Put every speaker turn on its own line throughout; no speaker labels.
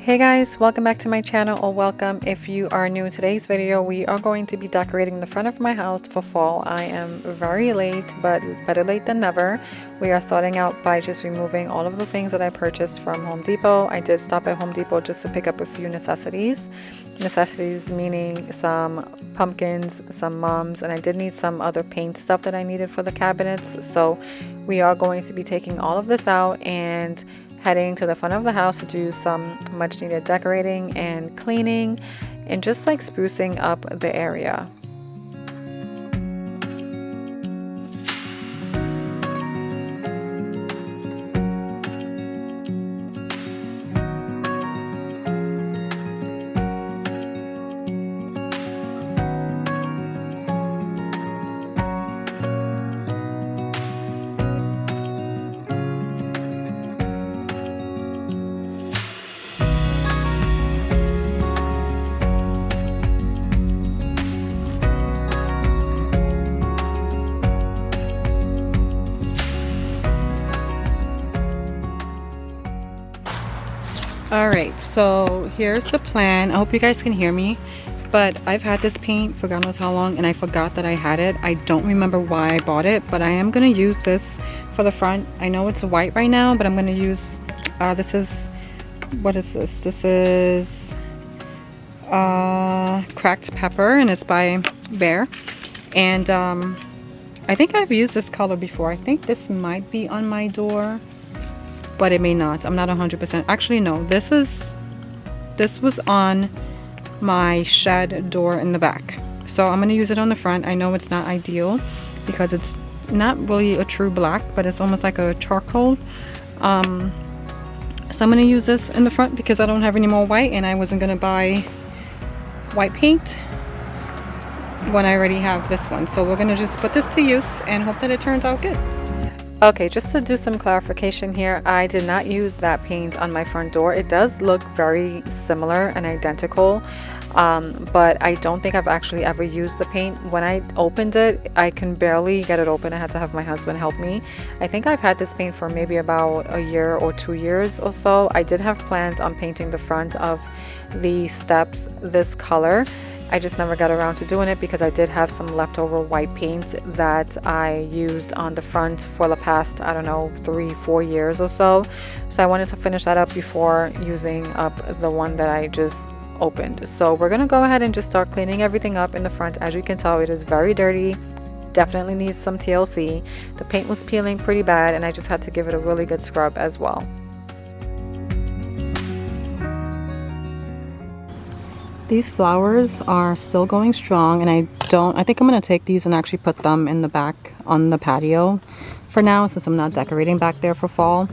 Hey guys, welcome back to my channel, or welcome if you are new. In today's video we are going to be decorating the front of my house for fall. I am very late, but better late than never. We are starting out by just removing all of the things that I purchased from Home Depot. I did stop at Home Depot just to pick up a few necessities meaning some pumpkins, some mums, and I did need some other paint stuff that I needed for the cabinets. So we are going to be taking all of this out and heading to the front of the house to do some much needed decorating and cleaning and just like sprucing up the area. Alright, so here's the plan. I hope you guys can hear me, but I've had this paint for God knows how long and I forgot that I had it. I don't remember why I bought it, but I am going to use this for the front. I know it's white right now, but I'm going to use, this is, what is this? This is cracked pepper and it's by Bear. And I think I've used this color before. I think this might be on my door, but it may not. I'm not 100%. Actually, no. This was on my shed door in the back. So I'm going to use it on the front. I know it's not ideal because it's not really a true black, but it's almost like a charcoal. So I'm going to use this in the front because I don't have any more white and I wasn't going to buy white paint when I already have this one. So we're going to just put this to use and hope that it turns out good. Okay, just to do some clarification here, I did not use that paint on my front door. It does look very similar and identical, but I don't think I've actually ever used the paint. When I opened it, I can barely get it open. I had to have my husband help me. I think I've had this paint for maybe about a year or 2 years or so. I did have plans on painting the front of the steps this color. I just never got around to doing it because I did have some leftover white paint that I used on the front for the past, I don't know, 3-4 years or so. So I wanted to finish that up before using up the one that I just opened. So we're going to go ahead and just start cleaning everything up in the front. As you can tell, it is very dirty. Definitely needs some TLC. The paint was peeling pretty bad and I just had to give it a really good scrub as well. These flowers are still going strong, and I think I'm going to take these and actually put them in the back on the patio for now, since I'm not decorating back there for fall.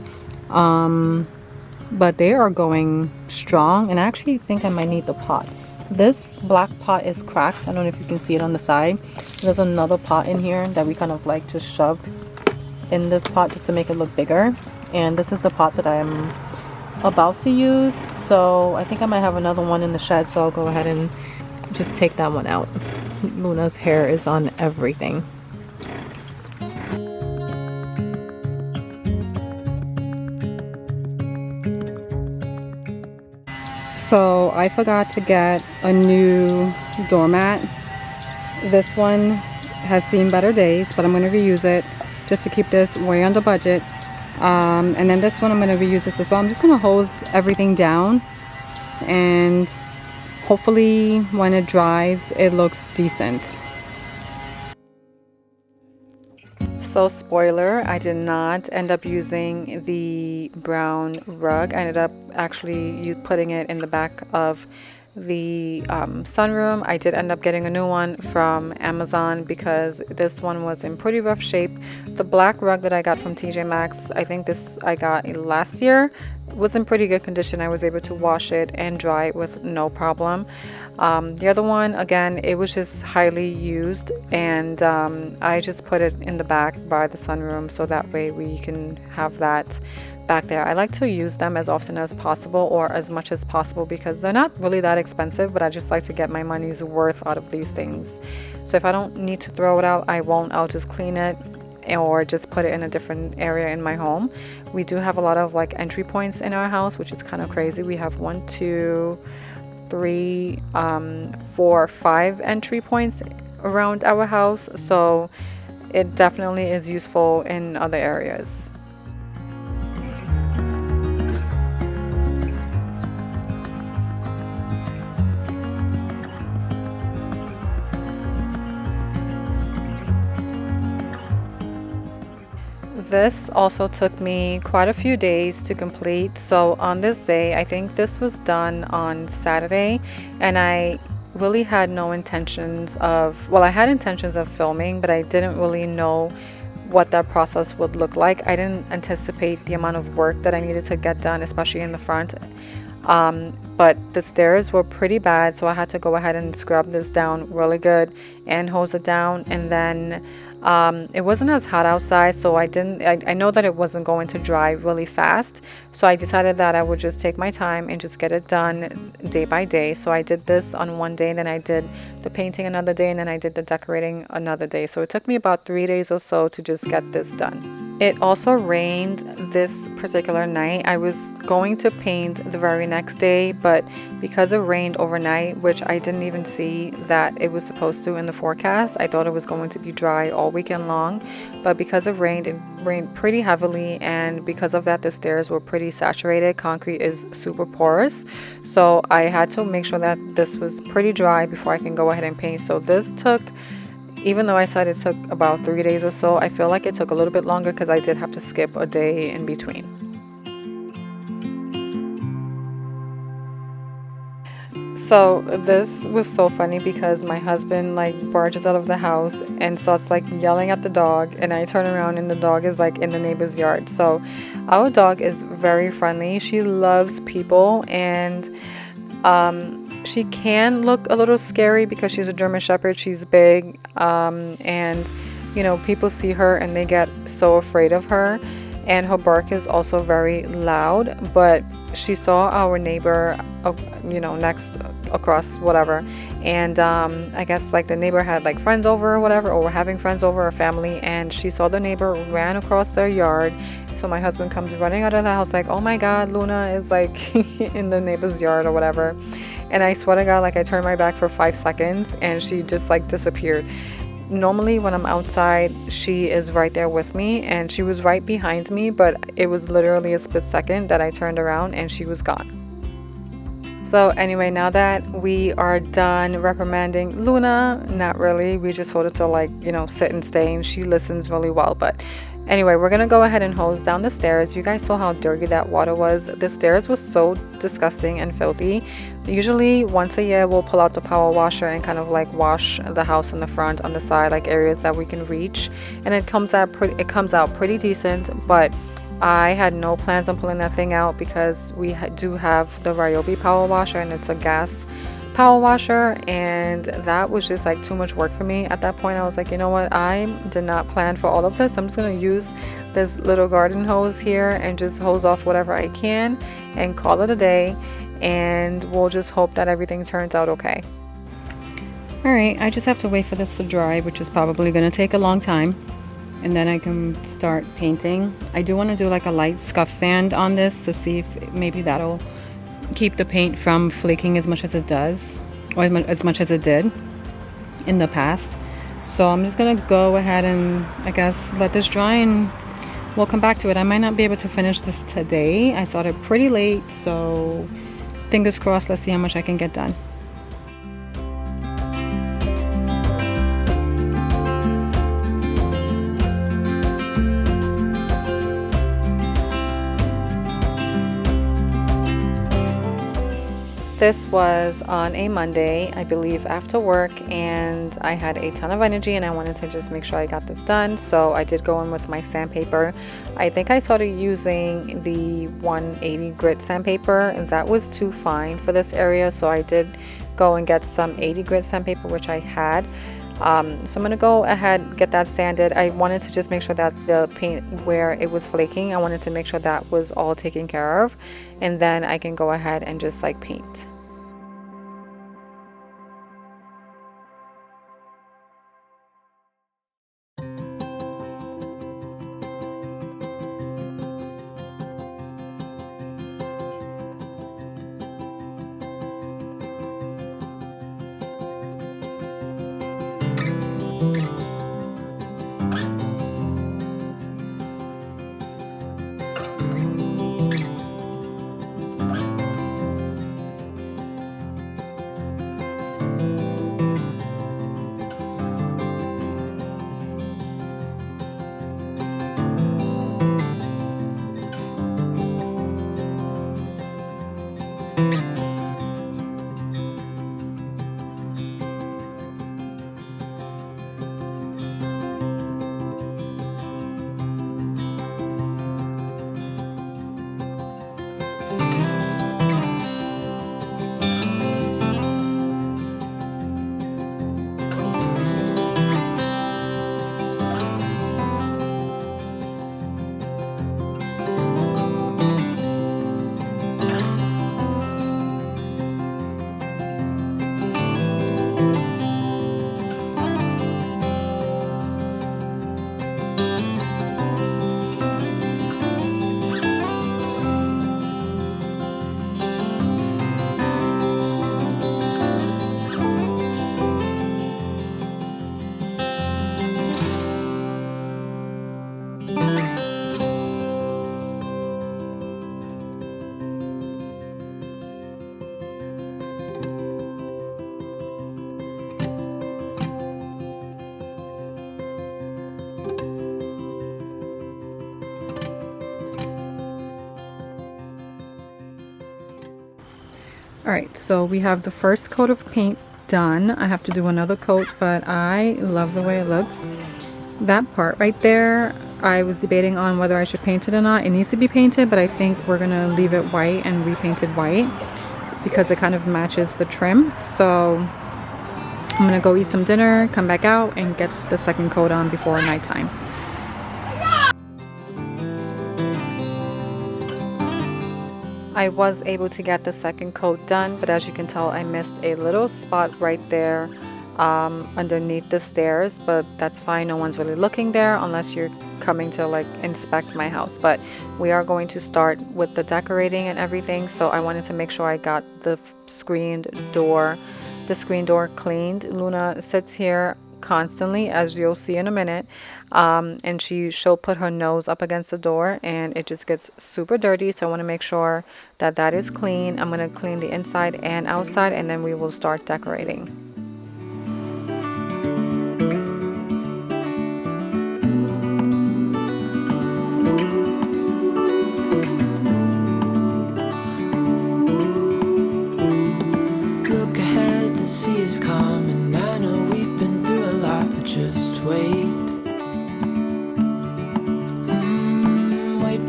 But they are going strong, and I actually think I might need the pot. This black pot is cracked. I don't know if you can see it on the side. There's another pot in here that we kind of like just shoved in this pot just to make it look bigger. And this is the pot that I'm about to use. So I think I might have another one in the shed, so I'll go ahead and just take that one out. Luna's hair is on everything. So I forgot to get a new doormat. This one has seen better days, but I'm going to reuse it just to keep this way under budget. And then this one I'm going to reuse this as well. I'm just going to hose everything down and hopefully when it dries it looks decent. So spoiler, I did not end up using the brown rug. I ended up actually putting it in the back of the sunroom. I did end up getting a new one from Amazon because this one was in pretty rough shape. The black rug that I got from TJ Maxx, I think this I got last year, was in pretty good condition. I was able to wash it and dry it with no problem. The other one, again, it was just highly used, and I just put it in the back by the sunroom so that way we can have that back there. I like to use them as often as possible, or as much as possible, because they're not really that expensive, but I just like to get my money's worth out of these things. So if I don't need to throw it out, I won't. I'll just clean it or just put it in a different area in my home. We do have a lot of like entry points in our house, which is kind of crazy. We have 1, 2, 3, 4, 5 entry points around our house, so it definitely is useful in other areas. This also took me quite a few days to complete. So on this day, I think this was done on Saturday, and I really had no intentions of, well, I had intentions of filming, but I didn't really know what that process would look like. I didn't anticipate the amount of work that I needed to get done, especially in the front. But the stairs were pretty bad, so I had to go ahead and scrub this down really good and hose it down. And then it wasn't as hot outside, so I know that it wasn't going to dry really fast, so I decided that I would just take my time and just get it done day by day. So I did this on one day, and then I did the painting another day, and then I did the decorating another day. So it took me about 3 days or so to just get this done. It also rained this particular night. I was going to paint the very next day, but because it rained overnight, which I didn't even see that it was supposed to in the forecast, I thought it was going to be dry all weekend long. But because it rained pretty heavily, and because of that, the stairs were pretty saturated. Concrete is super porous, so I had to make sure that this was pretty dry before I can go ahead and paint. So this took, even though I said it took about 3 days or so, I feel like it took a little bit longer because I did have to skip a day in between. So this was so funny because my husband like barges out of the house and starts like yelling at the dog, and I turn around and the dog is like in the neighbor's yard. So our dog is very friendly. She loves people, and she can look a little scary because she's a German Shepherd. She's big, and you know, people see her and they get so afraid of her. And her bark is also very loud. But she saw our neighbor, you know, next across whatever, and I guess like the neighbor had like friends over or whatever, or were having friends over, or family, and she saw the neighbor, ran across their yard. So my husband comes running out of the house like, oh my god, Luna is like in the neighbor's yard or whatever. And I swear to god, like I turned my back for 5 seconds and she just like disappeared. Normally when I'm outside, she is right there with me, and she was right behind me, but it was literally a split second that I turned around and she was gone. So anyway, now that we are done reprimanding Luna, not really, we just told her to like, you know, sit and stay, and she listens really well. But anyway, we're gonna go ahead and hose down the stairs. You guys saw how dirty that water was. The stairs was so disgusting and filthy. Usually once a year we'll pull out the power washer and kind of like wash the house in the front, on the side, like areas that we can reach, and it comes out pretty decent. But I had no plans on pulling that thing out because we do have the Ryobi power washer, and it's a gas power washer, and that was just like too much work for me. At that point I was like, you know what, I did not plan for all of this. I'm just going to use this little garden hose here and just hose off whatever I can and call it a day, and we'll just hope that everything turns out okay. Alright, I just have to wait for this to dry, which is probably going to take a long time, and then I can start painting. I do want to do like a light scuff sand on this to see if maybe that'll keep the paint from flaking as much as it does, or as much as it did in the past. So I'm just gonna go ahead and I guess let this dry, and we'll come back to it. I might not be able to finish this today. I started pretty late, so fingers crossed. Let's see how much I can get done. This was on a Monday, I believe, after work, and I had a ton of energy and I wanted to just make sure I got this done. So I did go in with my sandpaper. I think I started using the 180 grit sandpaper, and that was too fine for this area, so I did go and get some 80 grit sandpaper, which I had. So I'm going to go ahead, get that sanded. I wanted to just make sure that the paint where it was flaking, I wanted to make sure that was all taken care of, and then I can go ahead and just like paint. Alright, so we have the first coat of paint done. I have to do another coat, but I love the way it looks. That part right there, I was debating on whether I should paint it or not. It needs to be painted, but I think we're gonna leave it white and repaint it white because it kind of matches the trim. So I'm gonna go eat some dinner, come back out, and get the second coat on before nighttime. I was able to get the second coat done, but as you can tell, I missed a little spot right there underneath the stairs, but that's fine. No one's really looking there unless you're coming to like inspect my house. But we are going to start with the decorating and everything, so I wanted to make sure I got the screen door cleaned. Luna sits here constantly, as you'll see in a minute, and she'll put her nose up against the door and it just gets super dirty, so I want to make sure that that is clean. I'm going to clean the inside and outside, and then we will start decorating.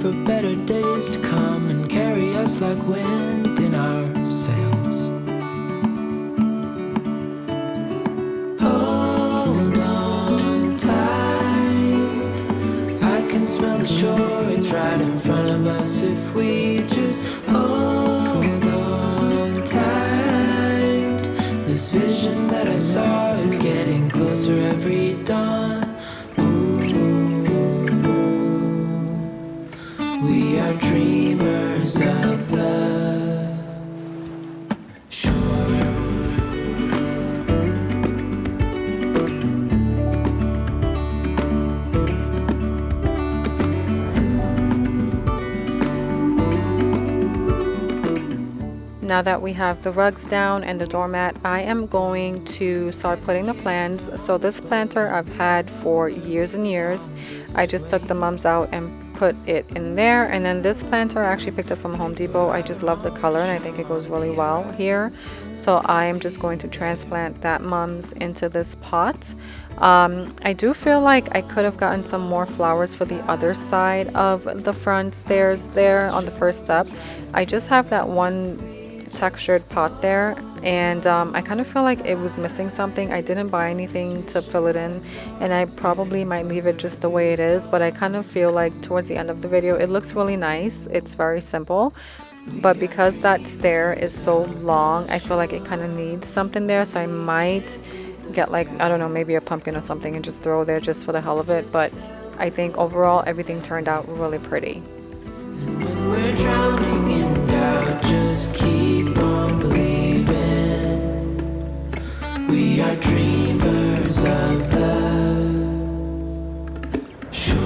For better days to come and carry us like wind in our sails. Hold on tight, I can smell the shore, it's right in front of us if we just hold on tight. This vision that I saw is getting closer every dawn. We are dreamers of the shore.
Now that we have the rugs down and the doormat, I am going to start putting the plants. So this planter I've had for years and years. I just took the mums out and put it in there, and then this planter I actually picked up from Home Depot. I just love the color and I think it goes really well here, so I am just going to transplant that mums into this pot. I do feel like I could have gotten some more flowers for the other side of the front stairs there on the first step. I just have that one textured pot there, and I kind of feel like it was missing something. I didn't buy anything to fill it in, and I probably might leave it just the way it is, but I kind of feel like towards the end of the video it looks really nice. It's very simple, but because that stair is so long, I feel like it kind of needs something there, so I might get like, I don't know, maybe a pumpkin or something and just throw there just for the hell of it. But I think overall everything turned out really pretty.
And when we're drowning in doubt, just keep on believing. We are dreamers of the shore.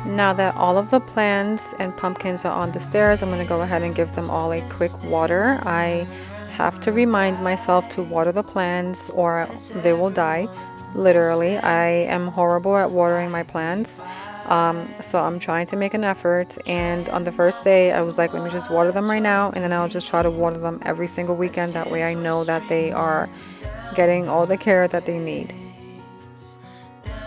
Now that all of the plants and pumpkins are on the stairs, I'm going to go ahead and give them all a quick water. I have to remind myself to water the plants or they will die. Literally, I am horrible at watering my plants. So I'm trying to make an effort, and on the first day I was like, let me just water them right now, and then I'll just try to water them every single weekend. That way I know that they are getting all the care that they need.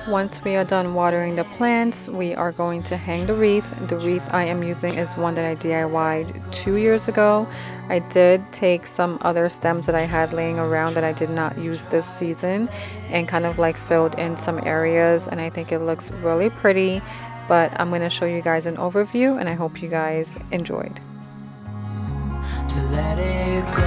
Once we are done watering the plants, we are going to hang the wreath. The wreath I am using is one that I DIY'd 2 years ago. I did take some other stems that I had laying around that I did not use this season and kind of like filled in some areas, and I think it looks really pretty. But I'm going to show you guys an overview, and I hope you guys enjoyed.
to let it go.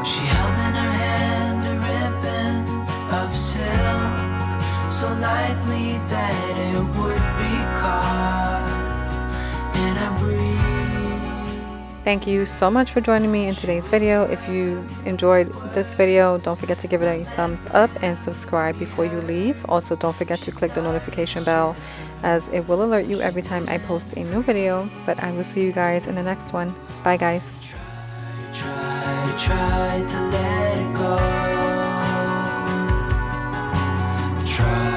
She held in her hand a ribbon of silk, so lightly that it would be caught in a breeze.
Thank you so much for joining me in today's video. If you enjoyed this video, don't forget to give it a thumbs up and subscribe before you leave. Also, don't forget to click the notification bell, as it will alert you every time I post a new video. But I will see you guys in the next one. Bye guys.
Try to let it go. Try